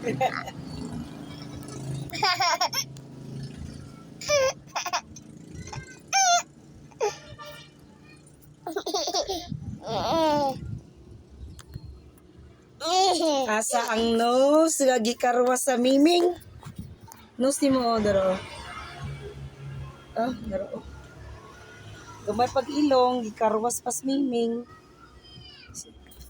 Asa ang nose nga gikarwas sa miming. Nose ni mo daro. Daro. Gamay pag ilong gikarwas pas miming.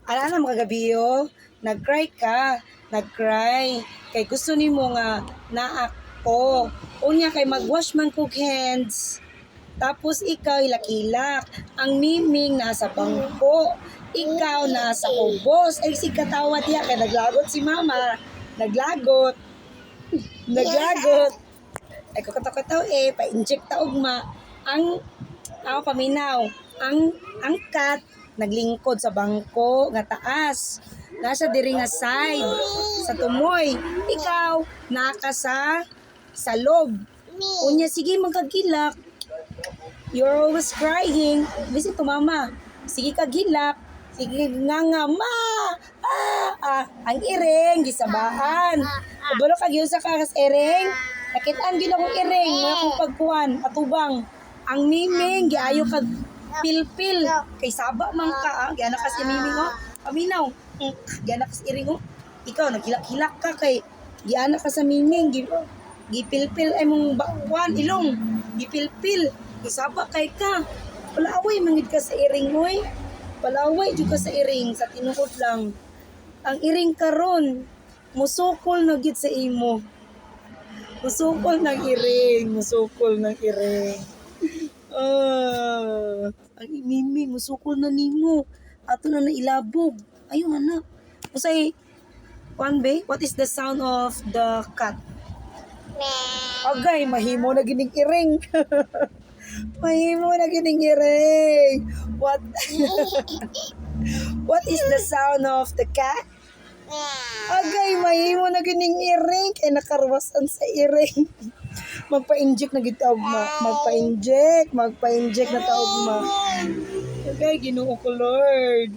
Ana mga gabiyo, nag-cry ka, nag-cry. Kay gusto nimo nga naa ko. Unya kay magwash man kog hands. Tapos ikaw ilakilak. Ang miming nasa bangko. Ikaw nasa ubos. Ay si katawa diya kay naglagot si mama. Naglagot. Ay ko kataw pa-inject ta ugma. Ang paminaw. Ang cat naglingkod sa bangko nga taas. Nasa diri nga side sa tumoy. Ikaw naka sa loob. Unya sige magkagilak. You're always crying. Visit to mama. Sige kagilak. Sige nga ma. Ang iring gisabaan. Kabalo kag sa kakas iring. Nakitaan gid akong iring nga akong pagkuan atubang. Ang miming giayo kag pilpil kay saba man ka giana ka si miming oh. Paminaw. Giana ka si iring oh. Ikaw nagilak-hilak ka kay giana ka sa miming gipilpil ay mong bakwan ilong. Gipilpil. Isaba kay ka. Palaway mangid ka sa iring oy. Palaway jud ka sa iring sa tinuod lang. Ang iring karon musukol na gid sa imo. Musukol ng iring. Ang mimi musukol na nimo. Ato na nailabog. Ayun anak. Usay what is the sound of the cat? Agay, mahimo na gining iring. Mahimo na gining iring. What is the sound of the cat? Agay, mahimo na gining iring. Kay nakarwasan sa iring. Magpa-inject na gitaog ma. Magpa-inject na taog ma. Agay, Ginoo ko Lord.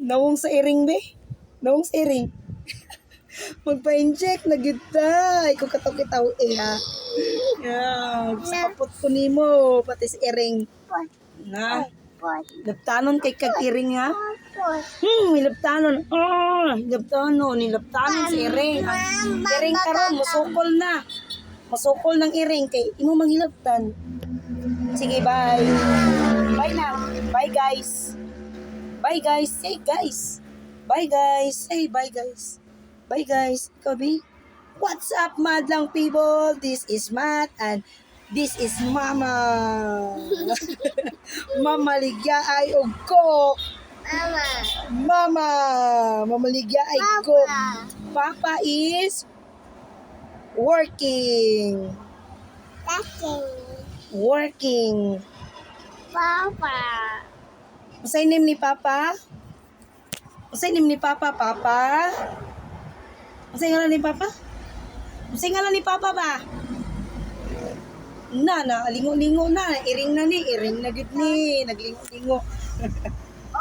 Nawong sa iring be? Nawong sa iring? Magpa-inject na kita. Ikaw kataw-kitaw ha. Sapot ko nimo pati sa iring. Na. Laptanon kay kag iring ha. Nilaptanon. Nilaptanon sa iring. Iring karon musukol na. Musukol ng iring kay imo manghilaptan. Sige, bye. Bye na. Bye guys. Bye guys. Say guys. Bye guys. Say bye guys. Bye guys. Ikaw, B? What's up, madlang people? This is Matt and this is Mama. Mama Ligya ay ugko. Mama. Mama Ligya ay ugko. Papa is working. Working. Papa. Usay name ni Papa? Usay name ni Papa, Papa? Usay ngalan ni Papa? Usay ngalan ni Papa ba? Na, lingo-lingo na. Iring na gid ni. Naglingo-lingo.